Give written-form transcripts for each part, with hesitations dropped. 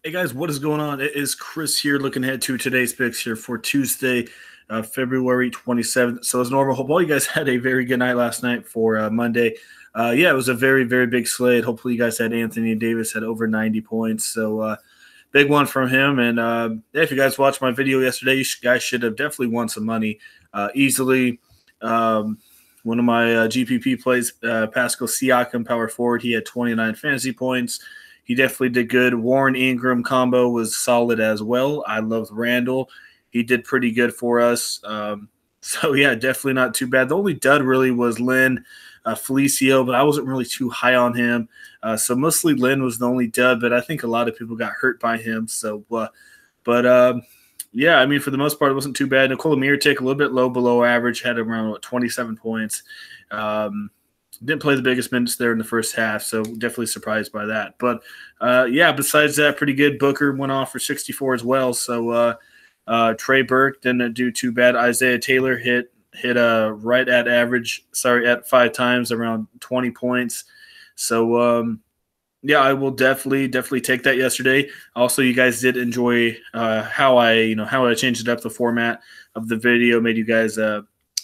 Hey guys, what is going on? It is Chris here looking ahead to today's picks here for Tuesday, February 27th. So, as normal, hope all you guys had a very good night last night for Monday. Yeah, it was a very, very big slate. Hopefully, you guys had Anthony Davis had over 90 points. So, big one from him. And yeah, if you guys watched my video yesterday, guys should have definitely won some money easily. One of my GPP plays, Pascal Siakam, power forward, he had 29 fantasy points. He definitely did good. Warren Ingram combo was solid as well. I loved Randall. He did pretty good for us. So, yeah, definitely not too bad. The only dud really was Lynn Felicio, but I wasn't really too high on him. So mostly Lynn was the only dud, but I think a lot of people got hurt by him. So, yeah, I mean, for the most part, it wasn't too bad. Nikola Mirotic, a little bit low below average, had around 27 points. Didn't play the biggest minutes there in the first half, so definitely surprised by that. But, yeah, besides that, pretty good. Booker went off for 64 as well. So Trey Burke didn't do too bad. Isaiah Taylor hit right at average, at 5 times, around 20 points. So, yeah, I will definitely take that yesterday. Also, you guys did enjoy how I changed it up, the format of the video, made you guys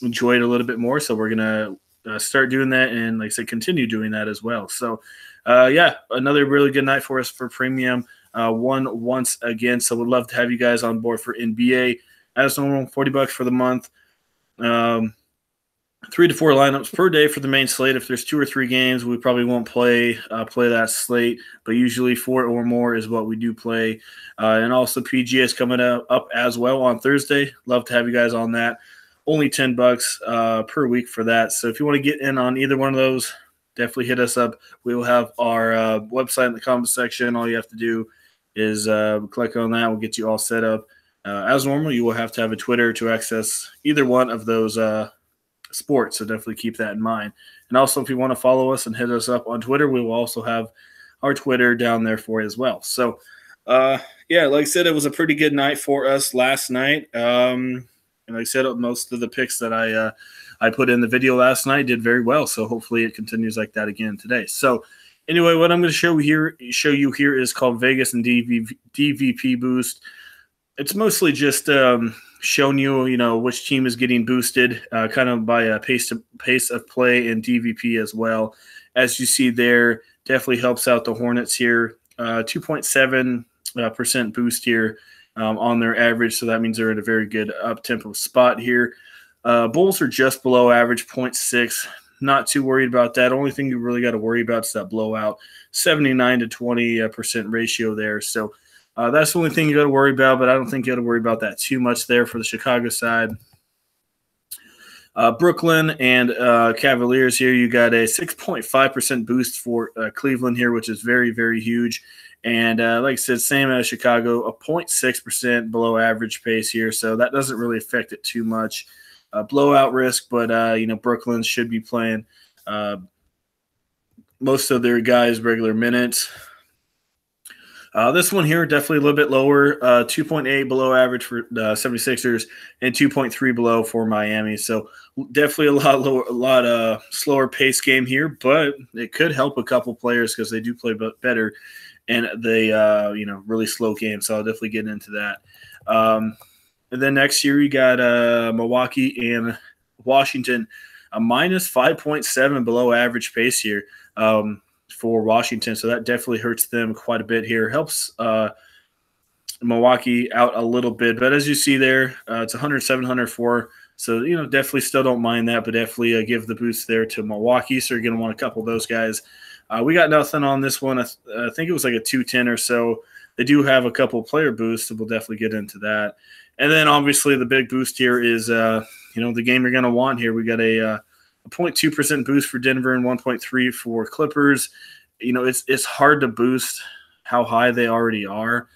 enjoy it a little bit more. So we're gonna start doing that, and like I said, continue doing that as well. So, yeah, another really good night for us for premium. Won once again, so would love to have you guys on board for NBA. As normal, $40 for the month. 3 to 4 lineups per day for the main slate. If there's 2 or 3 games, we probably won't play that slate, but usually 4 or more is what we do play. And also PGA coming up as well on Thursday. Love to have you guys on that. Only $10 per week for that. So if you want to get in on either one of those, definitely hit us up. We will have our website in the comments section. All you have to do is click on that. We'll get you all set up. As normal, you will have to have a Twitter to access either one of those sports, so definitely keep that in mind. And also, if you want to follow us and hit us up on Twitter, we will also have our Twitter down there for you as well. So, yeah, like I said, it was a pretty good night for us last night. And like I said, most of the picks that I put in the video last night did very well. So hopefully it continues like that again today. So anyway, what I'm going to show you here is called Vegas and DVP Boost. It's mostly just showing you, which team is getting boosted, kind of by a pace of play and DVP as well. As you see there, definitely helps out the Hornets here. 2.7% boost here on their average, so that means they're at a very good up-tempo spot here. Bulls are just below average, 0.6. Not too worried about that. Only thing you really got to worry about is that blowout, 79 to 20% ratio there. So that's the only thing you got to worry about, but I don't think you got to worry about that too much there for the Chicago side. Brooklyn and Cavaliers here, you got a 6.5% boost for Cleveland here, which is very, very huge. And like I said, same as Chicago, a 0.6% below average pace here, so that doesn't really affect it too much. Blowout risk, but Brooklyn should be playing most of their guys regular minutes. This one here, definitely a little bit lower, 2.8 below average for 76ers and 2.3 below for Miami. So definitely a lot slower pace game here, but it could help a couple players because they do play better and they, really slow games. So I'll definitely get into that. And then next year you got Milwaukee and Washington, a minus 5.7 below average pace here. For Washington, so that definitely hurts them quite a bit here. Helps Milwaukee out a little bit, but as you see there, it's 107, 104. So, definitely still don't mind that, but definitely give the boost there to Milwaukee. So you're going to want a couple of those guys. We got nothing on this one. I think it was like a 210 or so. They do have a couple player boosts, so we'll definitely get into that. And then obviously the big boost here is, the game you're going to want here. We got a 0.2% boost for Denver and 1.3 for Clippers. It's hard to boost how high they already are.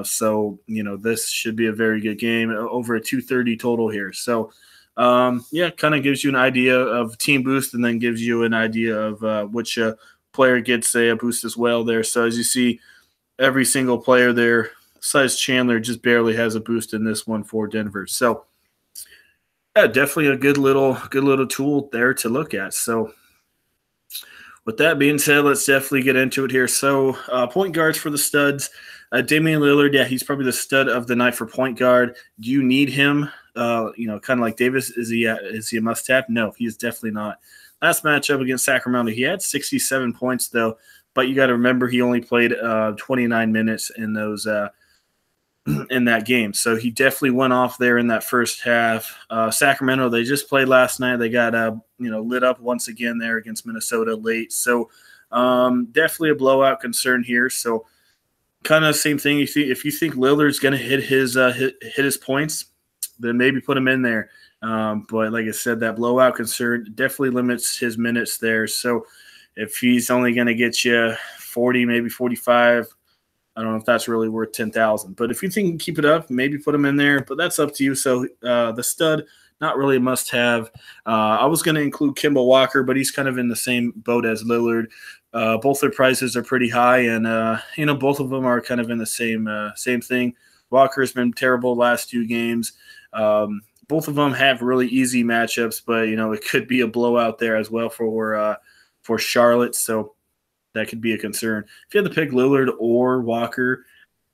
So this should be a very good game, over a 230 total here. So, yeah, kind of gives you an idea of team boost and then gives you an idea of which player gets a boost as well there. So as you see, every single player there, besides Chandler, just barely has a boost in this one for Denver. So, yeah, definitely a good little tool there to look at. So with that being said, let's definitely get into it here. So point guards for the studs. Damian Lillard, yeah, he's probably the stud of the night for point guard. Do you need him? Kind of like Davis, is he a must-have? No, he is definitely not. Last matchup against Sacramento, he had 67 points though, but you got to remember he only played 29 minutes in those in that game, so he definitely went off there in that first half. Sacramento, they just played last night. They got lit up once again there against Minnesota late, so definitely a blowout concern here. So kind of same thing. If you think Lillard's going to hit his points, then maybe put him in there. But like I said, that blowout concern definitely limits his minutes there. So if he's only going to get you 40, maybe 45, I don't know if that's really worth 10,000. But if you think you can keep it up, maybe put him in there. But that's up to you. So the stud, not really a must-have. I was going to include Kemba Walker, but he's kind of in the same boat as Lillard. Both their prices are pretty high, and both of them are kind of in the same thing. Walker has been terrible last 2 games. Both of them have really easy matchups, but it could be a blowout there as well for Charlotte. So that could be a concern. If you had to pick Lillard or Walker,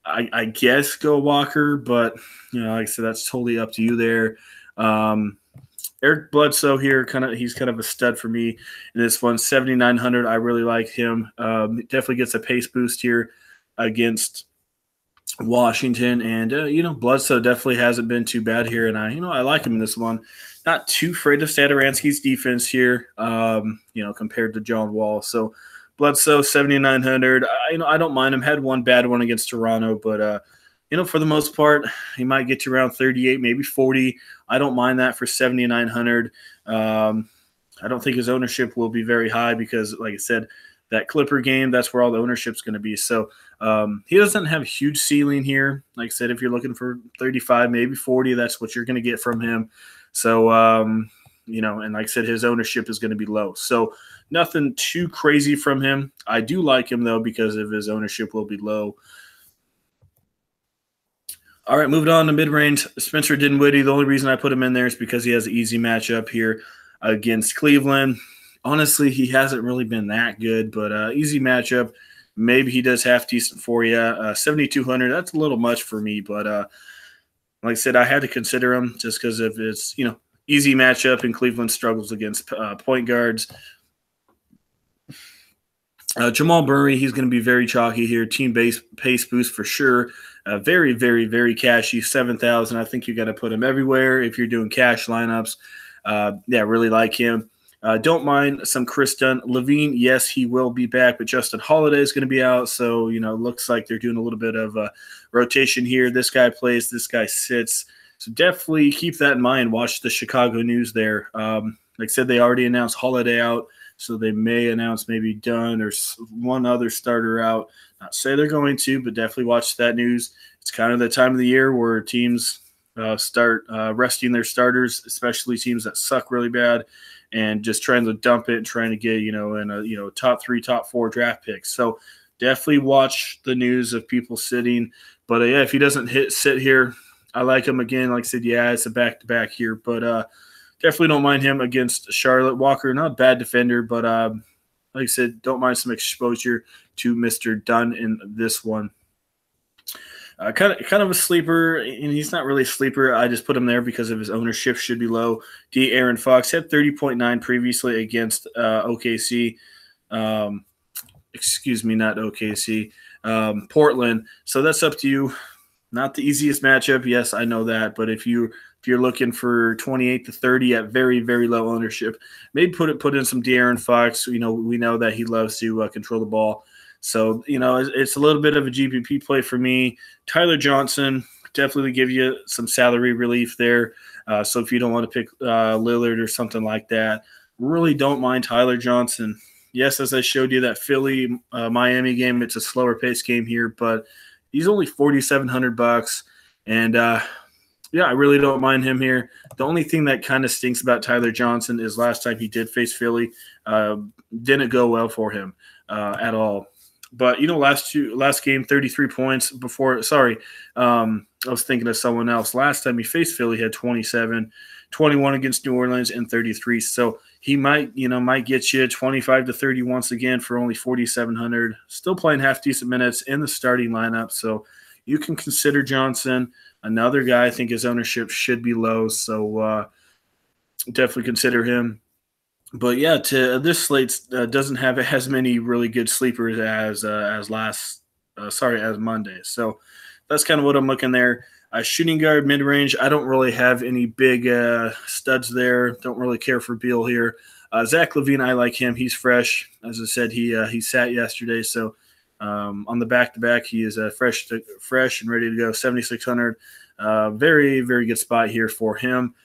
I guess go Walker, but like I said, that's totally up to you there. Eric Bledsoe here, he's kind of a stud for me in this one. 7,900, I really like him. Definitely gets a pace boost here against Washington, and Bledsoe definitely hasn't been too bad here, and I like him in this one. Not too afraid of Satoransky's defense here, compared to John Wall. So Bledsoe 7,900. I don't mind him. Had one bad one against Toronto, but for the most part, he might get you around 38, maybe 40. I don't mind that for 7,900. I don't think his ownership will be very high because, like I said, that Clipper game, that's where all the ownership's going to be. So he doesn't have a huge ceiling here. Like I said, if you're looking for 35, maybe 40, that's what you're going to get from him. So, and like I said, his ownership is going to be low. So nothing too crazy from him. I do like him, though, because of his ownership will be low. All right, moving on to mid-range. Spencer Dinwiddie, the only reason I put him in there is because he has an easy matchup here against Cleveland. Honestly, he hasn't really been that good, but easy matchup. Maybe he does half decent for you. 7,200, that's a little much for me, but like I said, I had to consider him just because of his, easy matchup, and Cleveland struggles against point guards. Jamal Murray, he's going to be very chalky here. Team base pace boost for sure. Very, very, very cashy. 7,000. I think you got to put him everywhere if you're doing cash lineups. Really like him. Don't mind some Chris Dunn. Levine, yes, he will be back, but Justin Holiday is going to be out. So, looks like they're doing a little bit of rotation here. This guy plays, this guy sits. So definitely keep that in mind. Watch the Chicago news there. Like I said, they already announced Holiday out, so they may announce maybe Dunn or one other starter out. Not say they're going to, but definitely watch that news. It's kind of the time of the year where teams start resting their starters, especially teams that suck really bad, and just trying to dump it and trying to get, in a top 3, top 4 draft picks. So definitely watch the news of people sitting. But if he doesn't sit here, I like him again. Like I said, it's a back-to-back here, but definitely don't mind him against Charlotte. Walker, not a bad defender, but like I said, don't mind some exposure to Mr. Dunn in this one. Kind of a sleeper, and he's not really a sleeper. I just put him there because of his ownership should be low. Aaron Fox had 30.9 previously against OKC. Excuse me, not OKC. Portland. So that's up to you. Not the easiest matchup. Yes, I know that. But if you're looking for 28 to 30 at very, very low ownership, maybe put in some De'Aaron Fox. We know that he loves to control the ball. So, it's a little bit of a GPP play for me. Tyler Johnson, definitely give you some salary relief there. So if you don't want to pick Lillard or something like that, really don't mind Tyler Johnson. Yes, as I showed you that Philly-Miami game, it's a slower pace game here, but he's only $4,700, and I really don't mind him here. The only thing that kind of stinks about Tyler Johnson is last time he did face Philly, didn't go well for him at all. But last game, 33 points before. Sorry, I was thinking of someone else. Last time he faced Philly, he had 27, 21 against New Orleans, and 33. So he might get you 25 to 30 once again for only 4,700. Still playing half decent minutes in the starting lineup, so you can consider Johnson. Another guy, I think his ownership should be low, so definitely consider him. But yeah, this slate doesn't have as many really good sleepers as Monday. So that's kind of what I'm looking there. Shooting guard, mid range. I don't really have any big studs there. Don't really care for Beal here. Zach LaVine, I like him. He's fresh. As I said, he sat yesterday, so on the back to back, he is fresh and ready to go. 7,600. Very very good spot here for him.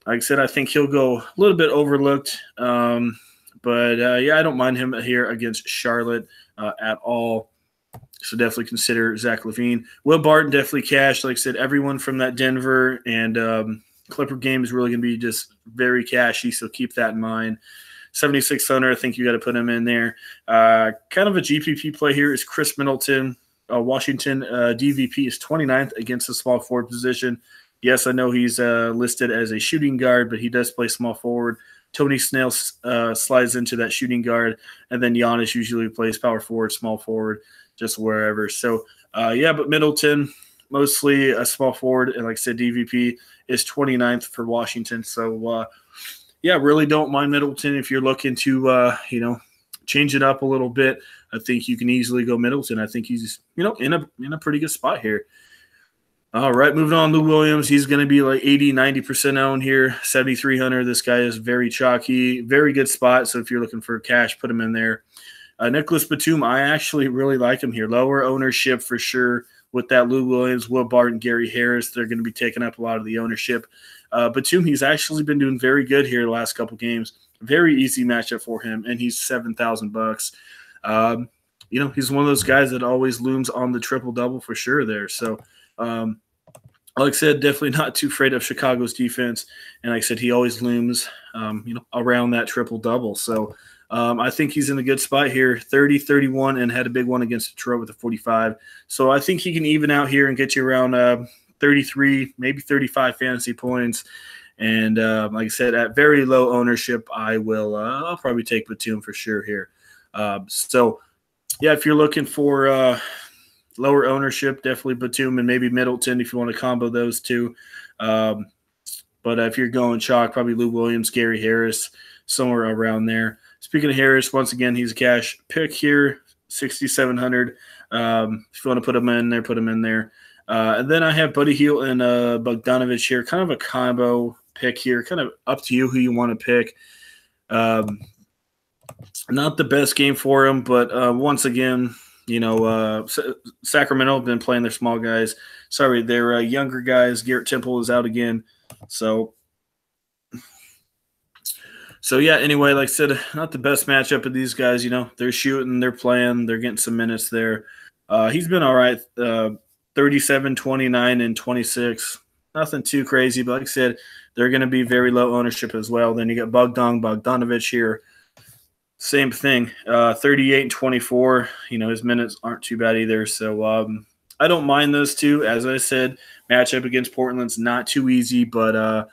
Like I said, I think he'll go a little bit overlooked. But yeah, I don't mind him here against Charlotte at all. So definitely consider Zach LaVine. Will Barton definitely cash. Like I said, everyone from that Denver and Clipper game is really going to be just very cashy, so keep that in mind. 7,600, I think you got to put him in there. Kind of a GPP play here is Chris Middleton. Washington DVP is 29th against the small forward position. Yes, I know he's listed as a shooting guard, but he does play small forward. Tony Snell slides into that shooting guard, and then Giannis usually plays power forward, small forward, just wherever. So, yeah, but Middleton, mostly a small forward, and like I said, DVP is 29th for Washington. So, yeah, really don't mind Middleton if you're looking to, change it up a little bit. I think you can easily go Middleton. I think he's, in a pretty good spot here. All right, moving on, Lou Williams. He's going to be like 80, 90% owned here, 7,300. This guy is very chalky, very good spot. So if you're looking for cash, put him in there. Nicholas Batum, I actually really like him here. Lower ownership for sure with that Lou Williams, Will Barton, Gary Harris. They're going to be taking up a lot of the ownership. Batum, he's actually been doing very good here the last couple games. Very easy matchup for him, and he's $7,000. He's one of those guys that always looms on the triple-double for sure there. So, like I said, definitely not too afraid of Chicago's defense. And like I said, he always looms, around that triple-double. So I think he's in a good spot here, 30, 31, and had a big one against Detroit with a 45. So I think he can even out here and get you around 33, maybe 35 fantasy points. And like I said, at very low ownership, I'll probably take Batum for sure here. So, yeah, if you're looking for lower ownership, definitely Batum and maybe Middleton if you want to combo those two. But if you're going chalk, probably Lou Williams, Gary Harris, somewhere around there. Speaking of Harris, once again, he's a cash pick here, 6,700. If you want to put him in there, put him in there. And then I have Buddy Hield and Bogdanovich here, kind of a combo pick here, kind of up to you who you want to pick. Not the best game for him, but once again, Sacramento have been playing their small guys. Sorry, their younger guys. Garrett Temple is out again. So yeah, anyway, like I said, not the best matchup of these guys. They're shooting, they're playing, they're getting some minutes there. He's been all right, 37, 29, and 26. Nothing too crazy, but like I said, they're going to be very low ownership as well. Then you got Bogdanovich here. Same thing, 38 and 24. His minutes aren't too bad either. So I don't mind those two. As I said, matchup against Portland's not too easy, but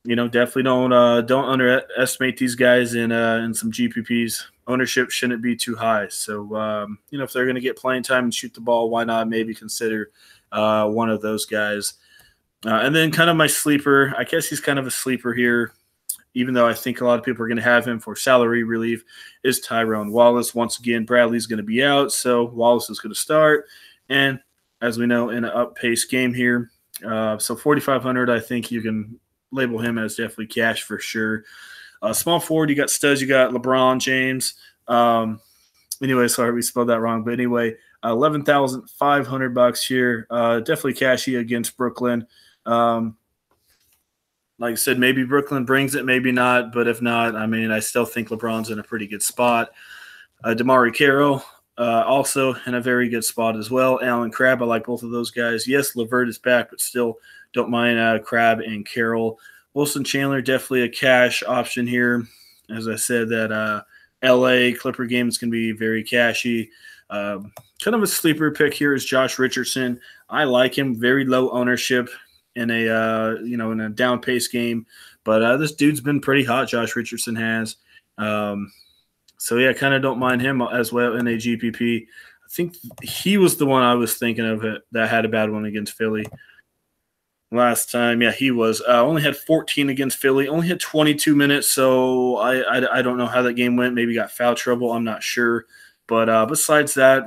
definitely don't underestimate these guys in some GPPs. Ownership shouldn't be too high. So if they're going to get playing time and shoot the ball, why not maybe consider one of those guys? And then kind of my sleeper. I guess he's kind of a sleeper here, even though I think a lot of people are going to have him for salary relief, is Tyrone Wallace. Once again, Bradley's going to be out, so Wallace is going to start. And as we know, in an up-paced game here, so 4,500, I think you can label him as definitely cash for sure. Small forward, you got studs, you got LeBron James. Anyway, sorry, we spelled that wrong. But anyway, $11,500 here. Definitely cashy against Brooklyn. Like I said, maybe Brooklyn brings it, maybe not. But if not, I still think LeBron's in a pretty good spot. DeMar Carroll, also in a very good spot as well. Alan Crabb, I like both of those guys. Yes, LeVert is back, but still don't mind Crabb and Carroll. Wilson Chandler, definitely a cash option here. As I said, that LA Clipper game is going to be very cashy. Kind of a sleeper pick here is Josh Richardson. I like him, very low ownership in a in a down pace game, But this dude's been pretty hot. Josh Richardson has. So yeah, kind of don't mind him as well in a GPP. I think he was the one I was thinking of that had a bad one against Philly last time. Yeah, he was. Only had 14 against Philly. Only had 22 minutes. So I don't know how that game went. Maybe got foul trouble. I'm not sure. But besides that,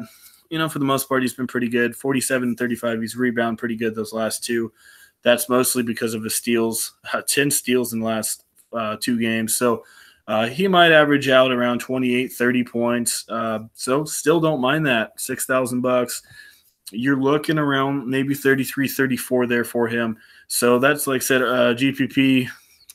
for the most part, he's been pretty good. 47 and 35. He's rebounded pretty good those last two. That's mostly because of his steals. 10 steals in the last 2 games. So he might average out around 28, 30 points. So still don't mind that. $6,000. You're looking around maybe 33, 34 there for him. So that's, like I said, GPP,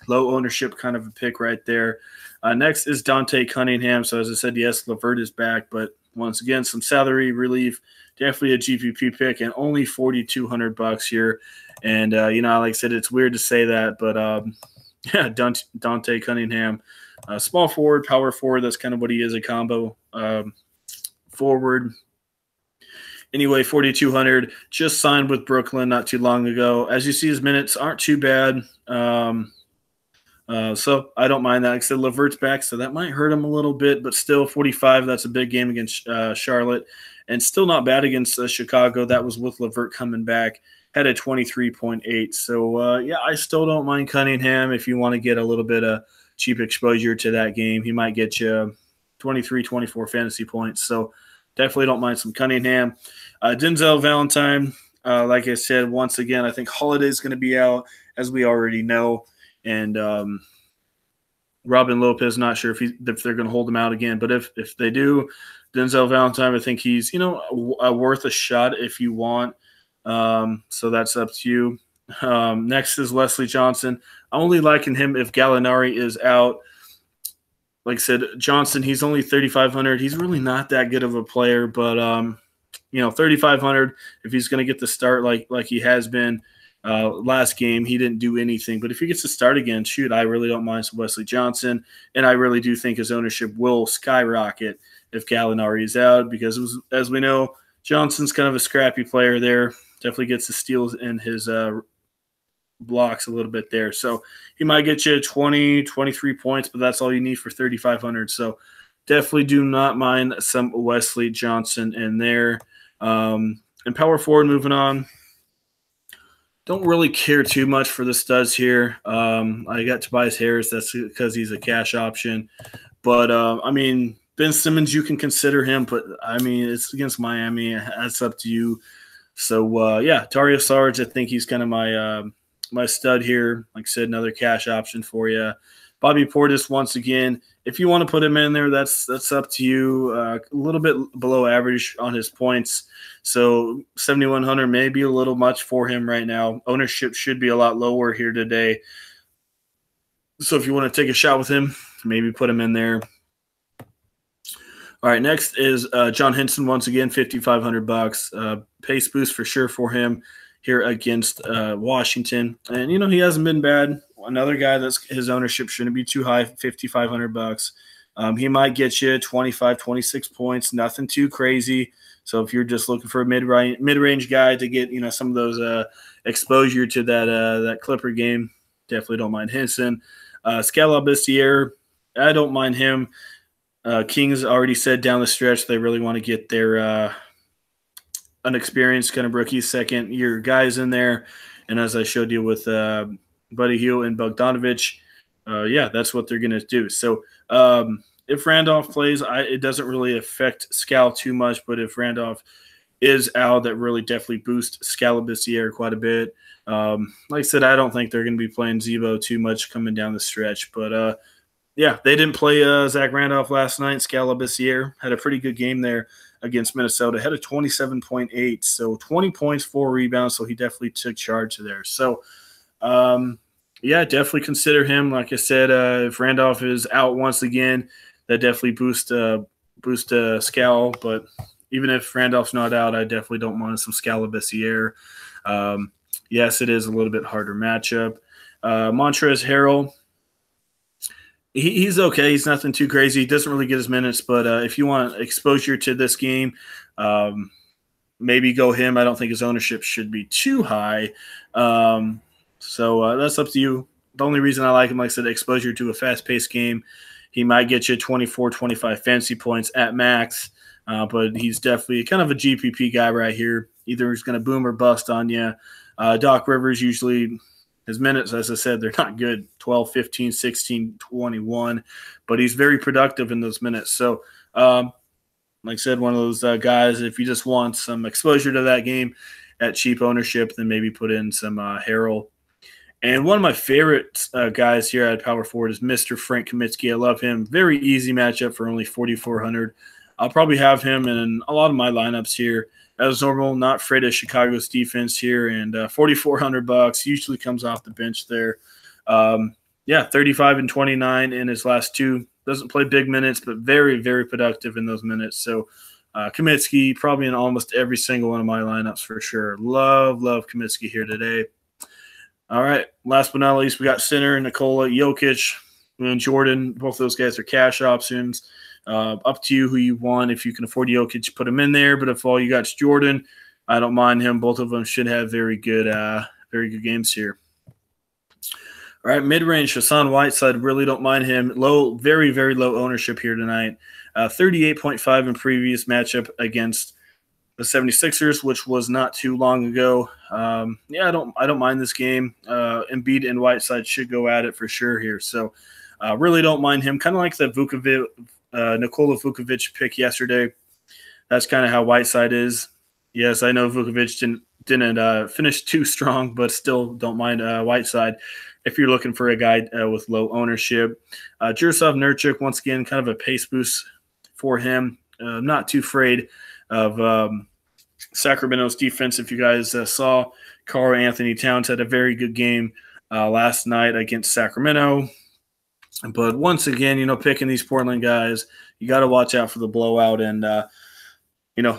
low ownership kind of a pick right there. Next is Dante Cunningham. So as I said, yes, LeVert is back, but once again, some salary relief. Definitely a GPP pick, and only $4,200 here. And, like I said, it's weird to say that, but yeah, Dante Cunningham, small forward, power forward. That's kind of what he is, a combo forward. Anyway, 4,200, just signed with Brooklyn not too long ago. As you see, his minutes aren't too bad. So I don't mind that. Like I said, LeVert's back, so that might hurt him a little bit, but still 45, that's a big game against Charlotte. And still not bad against Chicago. That was with LeVert coming back. Had a 23.8. So, yeah, I still don't mind Cunningham if you want to get a little bit of cheap exposure to that game. He might get you 23, 24 fantasy points. So definitely don't mind some Cunningham. Denzel Valentine, like I said, once again, I think Holiday's going to be out, as we already know. And Robin Lopez, not sure if they're going to hold him out again. But if they do, Denzel Valentine, I think he's, worth a shot if you want. So that's up to you. Next is Wesley Johnson. I'm only liking him if Gallinari is out. Like I said, Johnson, he's only 3,500. He's really not that good of a player, but 3,500. If he's going to get the start like he has been last game, he didn't do anything. But if he gets to start again, shoot, I really don't mind Wesley Johnson, and I really do think his ownership will skyrocket if Gallinari is out, because as we know, Johnson's kind of a scrappy player there. Definitely gets the steals in his blocks a little bit there. So he might get you 20, 23 points, but that's all you need for 3,500. So definitely do not mind some Wesley Johnson in there. And power forward, moving on. Don't really care too much for the studs here. I got Tobias Harris. That's because he's a cash option. But, Ben Simmons, you can consider him. But, it's against Miami. That's up to you. So, yeah, Dario Saric, I think he's kind of my stud here. Like I said, another cash option for you. Bobby Portis, once again, if you want to put him in there, that's up to you. A little bit below average on his points. So 7,100 may be a little much for him right now. Ownership should be a lot lower here today. So if you want to take a shot with him, maybe put him in there. All right, next is John Henson once again, $5,500. Pace boost for sure for him here against Washington. And, he hasn't been bad. Another guy that's his ownership shouldn't be too high, $5,500. He might get you 25, 26 points, nothing too crazy. So if you're just looking for a mid-range guy to get, some of those exposure to that Clipper game, definitely don't mind Henson. Scala Bissiere, I don't mind him. Kings already said down the stretch they really want to get their unexperienced kind of rookie second-year guys in there. And as I showed you with Buddy Hield and Bogdanovich, yeah, that's what they're going to do. So if Randolph plays, it doesn't really affect Scal too much, but if Randolph is out, that really definitely boosts Scala Bissiere quite a bit. Like I said, I don't think they're going to be playing Zebo too much coming down the stretch, but yeah, they didn't play Zach Randolph last night. Scala Bissiere had a pretty good game there against Minnesota. Had a 27.8, so 20 points, 4 rebounds, so he definitely took charge there. So, yeah, definitely consider him. Like I said, if Randolph is out once again, that definitely boost Scal. But even if Randolph's not out, I definitely don't mind some Scala Bissiere. Yes, it is a little bit harder matchup. Montrezl Harrell, he's okay. He's nothing too crazy. He doesn't really get his minutes, but if you want exposure to this game, maybe go him. I don't think his ownership should be too high. So that's up to you. the only reason I like him, like I said, exposure to a fast-paced game. He might get you 24, 25 fantasy points at max, but he's definitely kind of a GPP guy right here. Either he's going to boom or bust on you. Doc Rivers usually – his minutes, as I said, they're not good, 12, 15, 16, 21, but he's very productive in those minutes. So, like I said, one of those guys, if you just want some exposure to that game at cheap ownership, then maybe put in some Harrell. And one of my favorite guys here at Power Forward is Mr. Frank Kaminsky. I love him. Very easy matchup for only 4,400. I'll probably have him in a lot of my lineups here. As normal, not afraid of Chicago's defense here, and $4,400 usually comes off the bench there. 35 and 29 in his last two. Doesn't play big minutes, but very, very productive in those minutes. So Kaminsky probably in almost every single one of my lineups for sure. Love Kaminsky here today. All right, last but not least, we got center Nikola Jokic and Jordan. Both those guys are cash options. Up to you who you want. If you can afford Jokic, put him in there. But if all you got is Jordan, I don't mind him. Both of them should have very good games here. All right, mid-range, Hassan Whiteside, really don't mind him. Low, very, very low ownership here tonight. 38.5 in previous matchup against the 76ers, which was not too long ago. I don't mind this game. Embiid and Whiteside should go at it for sure here. So really don't mind him. Kind of like the Nikola Vukovic pick yesterday. That's kind of how Whiteside is. Yes, I know Vukovic didn't finish too strong, but still don't mind Whiteside if you're looking for a guy with low ownership. Jurasov Nurkic, once again, kind of a pace boost for him. Not too afraid of Sacramento's defense. If you guys saw, Karl Anthony Towns had a very good game last night against Sacramento. But once again, picking these Portland guys, you got to watch out for the blowout. And,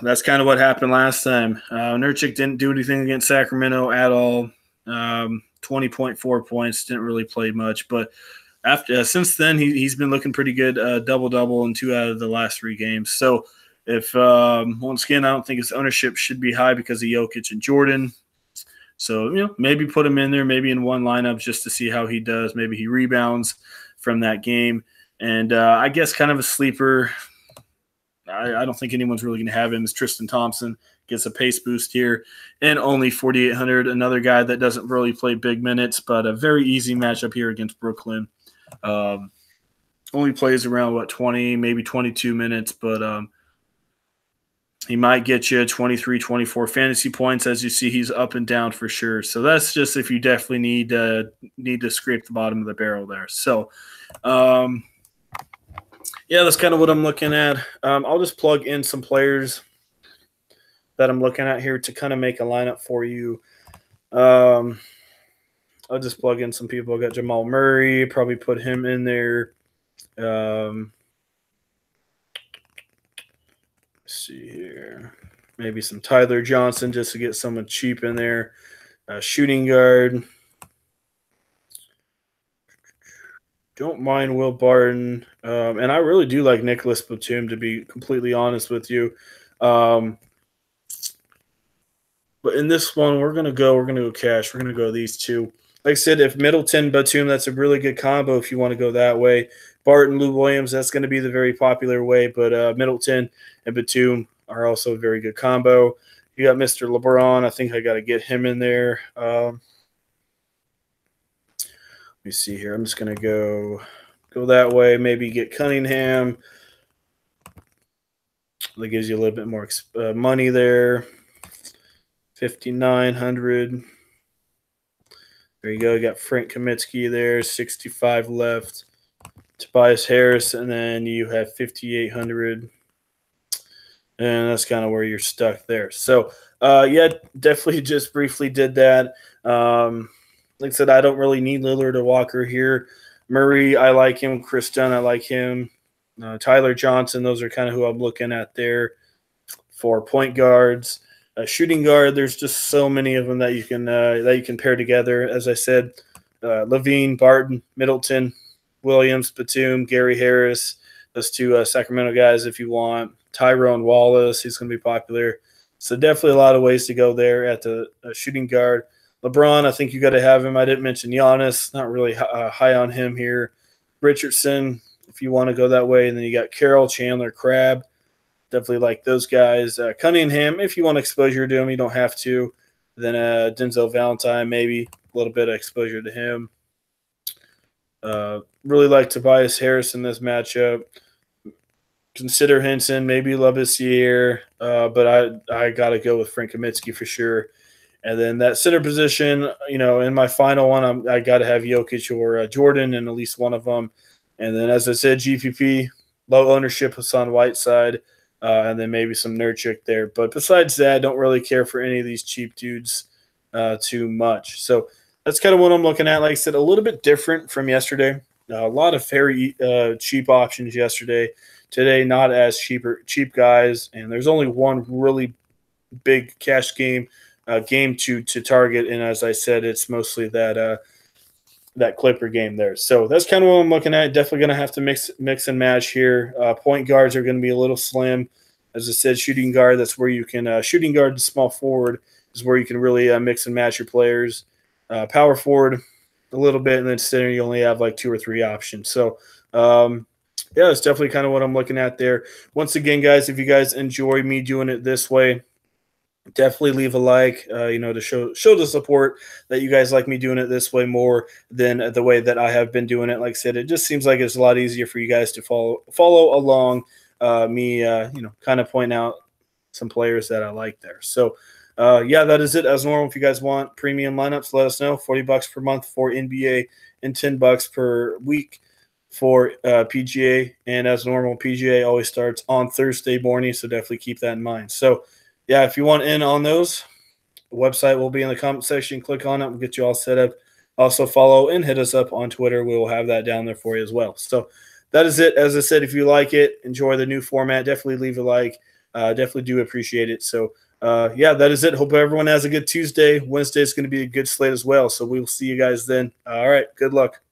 that's kind of what happened last time. Nurkic didn't do anything against Sacramento at all. 20.4 points, didn't really play much. But since then, he's been looking pretty good, double-double in 2 out of the last 3 games. So if, once again, I don't think his ownership should be high because of Jokic and Jordan. So, maybe put him in there, maybe in one lineup just to see how he does. Maybe he rebounds from that game. And I guess kind of a sleeper, I don't think anyone's really going to have him, is Tristan Thompson. Gets a pace boost here and only 4,800. Another guy that doesn't really play big minutes, but a very easy matchup here against Brooklyn. Only plays around, 20, maybe 22 minutes, but he might get you 23, 24 fantasy points. As you see, he's up and down for sure. So that's just if you definitely need to scrape the bottom of the barrel there. So, that's kind of what I'm looking at. I'll just plug in some players that I'm looking at here to kind of make a lineup for you. I'll just plug in some people. I got Jamal Murray, probably put him in there. Let's see here. Maybe some Tyler Johnson just to get someone cheap in there. Shooting guard. Don't mind Will Barton. And I really do like Nicholas Batum, to be completely honest with you. But in this one, we're gonna go cash. We're gonna go these two. Like I said, if Middleton, Batum, that's a really good combo if you want to go that way. Barton, Lou Williams, that's going to be the very popular way. But Middleton and Batum are also a very good combo. You got Mr. LeBron. I think I got to get him in there. Let me see here. I'm just going to go that way. Maybe get Cunningham. That gives you a little bit more money there. 5,900. There you go. You got Frank Kaminsky there, 65 left. Tobias Harris, and then you have 5,800. And that's kind of where you're stuck there. So, definitely just briefly did that. Like I said, I don't really need Lillard or Walker here. Murray, I like him. Chris Dunn, I like him. Tyler Johnson, those are kind of who I'm looking at there for point guards. Shooting guard, there's just so many of them that you can pair together. As I said, Levine, Barton, Middleton, Williams, Batum, Gary Harris, those two Sacramento guys if you want. Tyrone Wallace, he's going to be popular. So definitely a lot of ways to go there at the shooting guard. LeBron, I think you got to have him. I didn't mention Giannis, not really high on him here. Richardson, if you want to go that way. And then you got Carroll, Chandler, Crabbe. Definitely like those guys. Cunningham, if you want exposure to him, you don't have to. Then Denzel Valentine, maybe a little bit of exposure to him. Really like Tobias Harris in this matchup. Consider Henson, maybe Labissiere, but I got to go with Frank Kaminsky for sure. And then that center position, in my final one, I got to have Jokic or Jordan in at least one of them. And then, as I said, GPP, low ownership, Hassan Whiteside, and then maybe some Nurkic there. But besides that, I don't really care for any of these cheap dudes too much. So that's kind of what I'm looking at. Like I said, a little bit different from yesterday. A lot of very cheap options yesterday. Today, not as cheap guys. And there's only one really big cash game to target. And as I said, it's mostly that Clipper game there. So that's kind of what I'm looking at. Definitely going to have to mix and match here. Point guards are going to be a little slim. As I said, shooting guard, that's where you can shooting guard to small forward is where you can really mix and match your players. Power forward a little bit, and then center you only have like 2 or 3 options. So yeah, it's definitely kind of what I'm looking at there. Once again, guys, if you guys enjoy me doing it this way, definitely leave a like, to show the support that you guys like me doing it this way more than the way that I have been doing it. Like I said, it just seems like it's a lot easier for you guys to follow along me, kind of point out some players that I like there. So, yeah, that is it. As normal, if you guys want premium lineups, let us know. $40 per month for NBA and $10 per week for PGA. And as normal, PGA always starts on Thursday morning, so definitely keep that in mind. So, yeah, if you want in on those, the website will be in the comment section. Click on it. We'll get you all set up. Also follow and hit us up on Twitter. We will have that down there for you as well. So that is it. As I said, if you like it, enjoy the new format, definitely leave a like. Definitely do appreciate it. So, yeah, that is it. Hope everyone has a good Tuesday. Wednesday is going to be a good slate as well. So we will see you guys then. All right. Good luck.